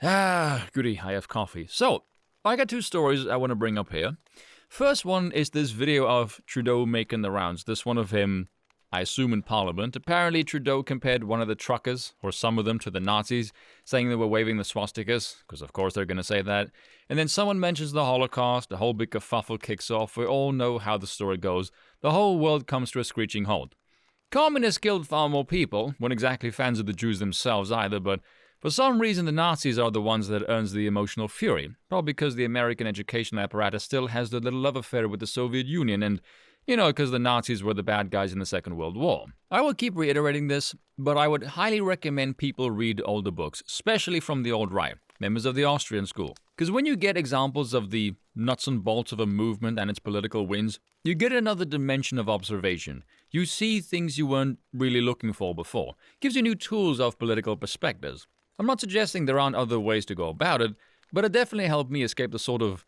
Goody, I have coffee. So, I got two stories I want to bring up here. First one is this video of Trudeau making the rounds. This one of him, I assume in Parliament. Apparently, Trudeau compared one of the truckers, or some of them, to the Nazis, saying they were waving the swastikas, because of course they're going to say that. And then someone mentions the Holocaust, the whole big kerfuffle kicks off. We all know how the story goes. The whole world comes to a screeching halt. Communists killed far more people, weren't exactly fans of the Jews themselves either, but for some reason the Nazis are the ones that earns the emotional fury, probably because the American education apparatus still has the little love affair with the Soviet Union and, because the Nazis were the bad guys in the Second World War. I will keep reiterating this, but I would highly recommend people read older books, especially from the alt-right, members of the Austrian school. Because when you get examples of the nuts and bolts of a movement and its political wins, you get another dimension of observation. You see things you weren't really looking for before. Gives you new tools of political perspectives. I'm not suggesting there aren't other ways to go about it, but it definitely helped me escape the sort of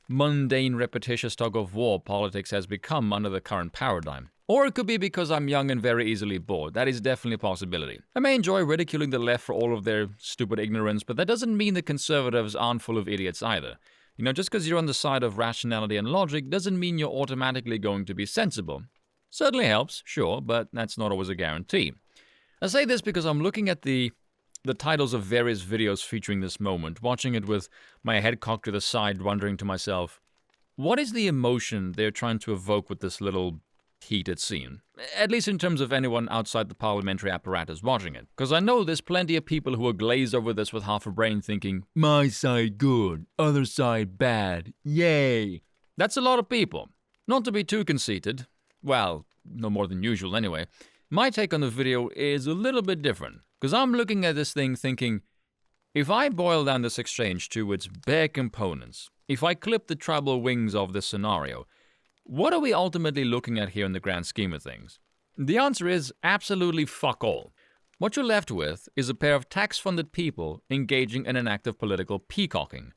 mundane, repetitious tug-of-war politics has become under the current paradigm. Or it could be because I'm young and very easily bored. That is definitely a possibility. I may enjoy ridiculing the left for all of their stupid ignorance, but that doesn't mean the conservatives aren't full of idiots either. Just because you're on the side of rationality and logic doesn't mean you're automatically going to be sensible. Certainly helps, sure, but that's not always a guarantee. I say this because I'm looking at the titles of various videos featuring this moment, watching it with my head cocked to the side, wondering to myself, what is the emotion they're trying to evoke with this little heated scene? At least in terms of anyone outside the parliamentary apparatus watching it. Because I know there's plenty of people who are glazed over this with half a brain thinking, my side good, other side bad, yay. That's a lot of people. Not to be too conceited, well, no more than usual anyway, my take on the video is a little bit different. Because I'm looking at this thing thinking, if I boil down this exchange to its bare components, if I clip the tribal wings of this scenario, what are we ultimately looking at here in the grand scheme of things? The answer is absolutely fuck all. What you're left with is a pair of tax-funded people engaging in an act of political peacocking.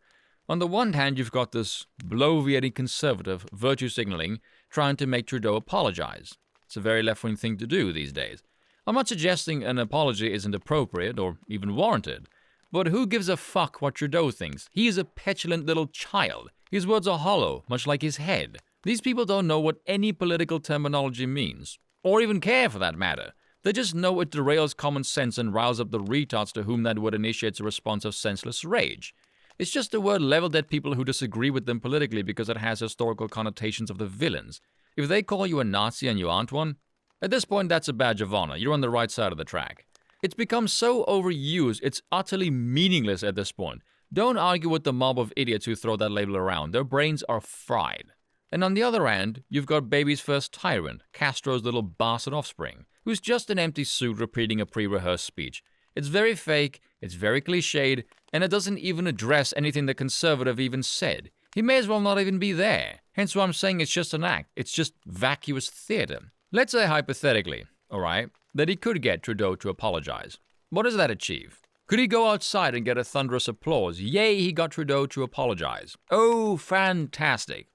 On the one hand, you've got this bloviating conservative virtue signaling trying to make Trudeau apologize. It's a very left-wing thing to do these days. I'm not suggesting an apology isn't appropriate or even warranted, but who gives a fuck what Trudeau thinks? He is a petulant little child. His words are hollow, much like his head. These people don't know what any political terminology means, or even care for that matter. They just know it derails common sense and riles up the retards to whom that word initiates a response of senseless rage. It's just a word leveled at people who disagree with them politically because it has historical connotations of the villains. If they call you a Nazi and you aren't one, at this point that's a badge of honor. You're on the right side of the track. It's become so overused, it's utterly meaningless at this point. Don't argue with the mob of idiots who throw that label around. Their brains are fried. And on the other hand, you've got baby's first tyrant, Castro's little bastard offspring, who's just an empty suit repeating a pre-rehearsed speech. It's very fake, it's very cliched, and it doesn't even address anything the conservative even said. He may as well not even be there. Hence why I'm saying it's just an act. It's just vacuous theater. Let's say hypothetically, alright, that he could get Trudeau to apologize. What does that achieve? Could he go outside and get a thunderous applause? Yay, he got Trudeau to apologize. Oh, fantastic.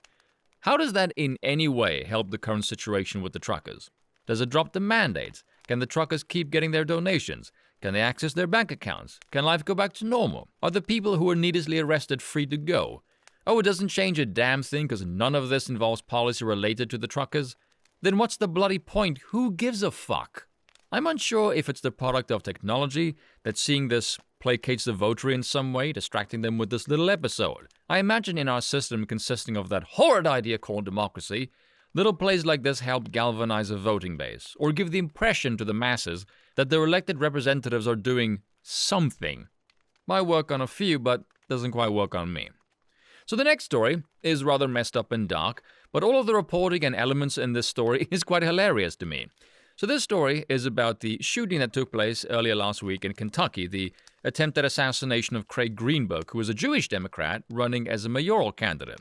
How does that in any way help the current situation with the truckers? Does it drop the mandates? Can the truckers keep getting their donations? Can they access their bank accounts? Can life go back to normal? Are the people who were needlessly arrested free to go? Oh, it doesn't change a damn thing because none of this involves policy related to the truckers? Then what's the bloody point? Who gives a fuck? I'm unsure if it's the product of technology that seeing this placates the votary in some way, distracting them with this little episode. I imagine in our system consisting of that horrid idea called democracy, little plays like this help galvanize a voting base, or give the impression to the masses that their elected representatives are doing something. Might work on a few, but doesn't quite work on me. So the next story is rather messed up and dark, but all of the reporting and elements in this story is quite hilarious to me. So this story is about the shooting that took place earlier last week in Kentucky, the attempted assassination of Craig Greenberg, who was a Jewish Democrat running as a mayoral candidate.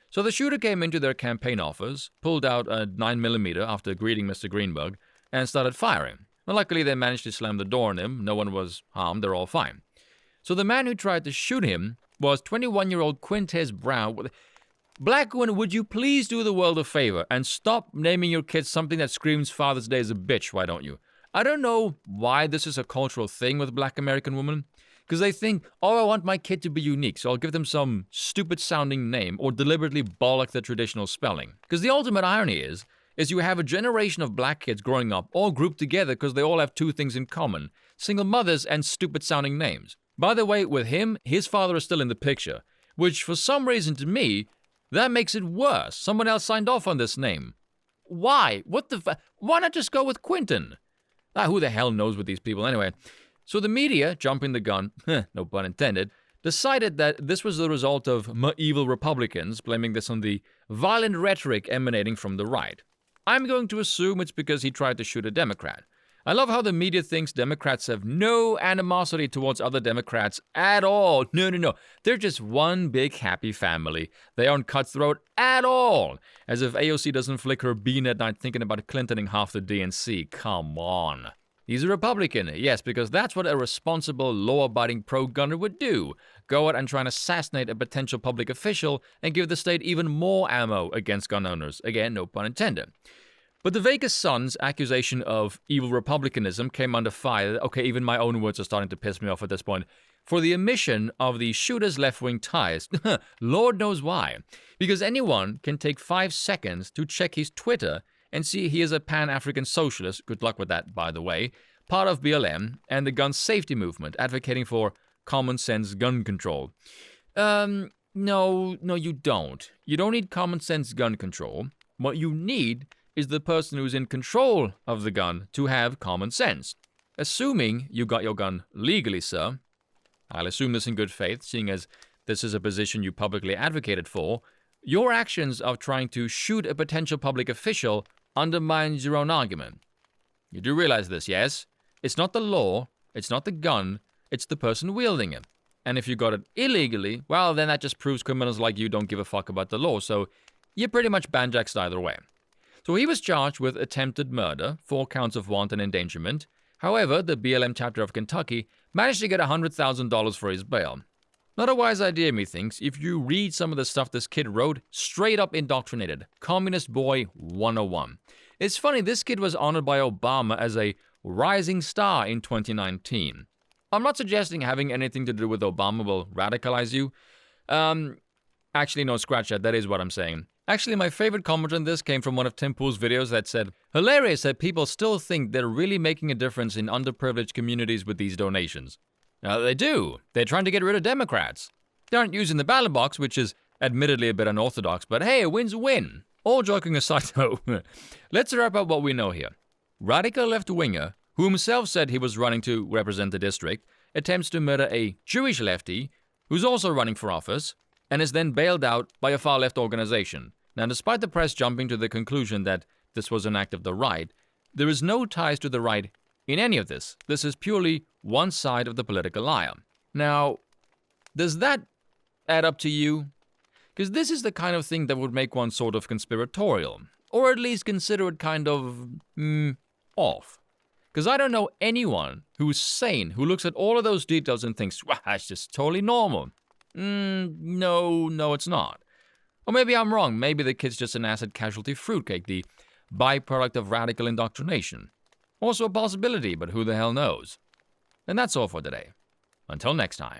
So the shooter came into their campaign office, pulled out a 9mm after greeting Mr. Greenberg, and started firing. Well, luckily they managed to slam the door on him. No one was harmed, they're all fine. So the man who tried to shoot him was 21-year-old Quintez Brown. Blackwood, would you please do the world a favor and stop naming your kids something that screams Father's Day is a bitch, why don't you? I don't know why this is a cultural thing with Black American women. Because they think, oh, I want my kid to be unique, so I'll give them some stupid-sounding name or deliberately bollock the traditional spelling. Because the ultimate irony is you have a generation of black kids growing up all grouped together because they all have two things in common: single mothers and stupid-sounding names. By the way, with him, his father is still in the picture, which for some reason to me, that makes it worse. Someone else signed off on this name. Why? Why not just go with Quentin? Who the hell knows with these people anyway? So the media, jumping the gun, no pun intended, decided that this was the result of evil Republicans, blaming this on the violent rhetoric emanating from the right. I'm going to assume it's because he tried to shoot a Democrat. I love how the media thinks Democrats have no animosity towards other Democrats at all. No. They're just one big happy family. They aren't cutthroat at all. As if AOC doesn't flick her bean at night thinking about Clintoning half the DNC. Come on. He's a Republican, yes, because that's what a responsible, law-abiding pro-gunner would do. Go out and try and assassinate a potential public official and give the state even more ammo against gun owners. Again, no pun intended. But the Vegas Sun's accusation of evil republicanism came under fire. Okay, even my own words are starting to piss me off at this point. For the omission of the shooter's left-wing ties. Lord knows why. Because anyone can take 5 seconds to check his Twitter and see he is a Pan-African socialist, good luck with that, by the way, part of BLM and the gun safety movement, advocating for common-sense gun control. No, you don't. You don't need common-sense gun control. What you need is the person who's in control of the gun to have common sense. Assuming you got your gun legally, sir, I'll assume this in good faith, seeing as this is a position you publicly advocated for, your actions of trying to shoot a potential public official undermines your own argument. You do realize this, yes? It's not the law, it's not the gun, it's the person wielding it. And if you got it illegally, well, then that just proves criminals like you don't give a fuck about the law, so you're pretty much banjaxed either way. So he was charged with attempted murder, 4 counts of wanton endangerment. However, the BLM chapter of Kentucky managed to get $100,000 for his bail. Not a wise idea, methinks, if you read some of the stuff this kid wrote, straight up indoctrinated. Communist Boy 101. It's funny, this kid was honored by Obama as a rising star in 2019. I'm not suggesting having anything to do with Obama will radicalize you. Actually, no, scratch that is what I'm saying. Actually, my favorite comment on this came from one of Tim Pool's videos that said, hilarious that people still think they're really making a difference in underprivileged communities with these donations. Now, they do. They're trying to get rid of Democrats. They aren't using the ballot box, which is admittedly a bit unorthodox, but hey, a win's a win. All joking aside, though, let's wrap up what we know here. Radical left-winger, who himself said he was running to represent the district, attempts to murder a Jewish lefty who's also running for office, and is then bailed out by a far-left organization. Now, despite the press jumping to the conclusion that this was an act of the right, there is no ties to the right in any of this. This is purely one side of the political aisle. Now, does that add up to you? Because this is the kind of thing that would make one sort of conspiratorial, or at least consider it kind of, off. Because I don't know anyone who's sane, who looks at all of those details and thinks, wow, that's just totally normal. No, it's not. Or maybe I'm wrong. Maybe the kid's just an acid casualty fruitcake, the byproduct of radical indoctrination. Also a possibility, but who the hell knows? And that's all for today. Until next time.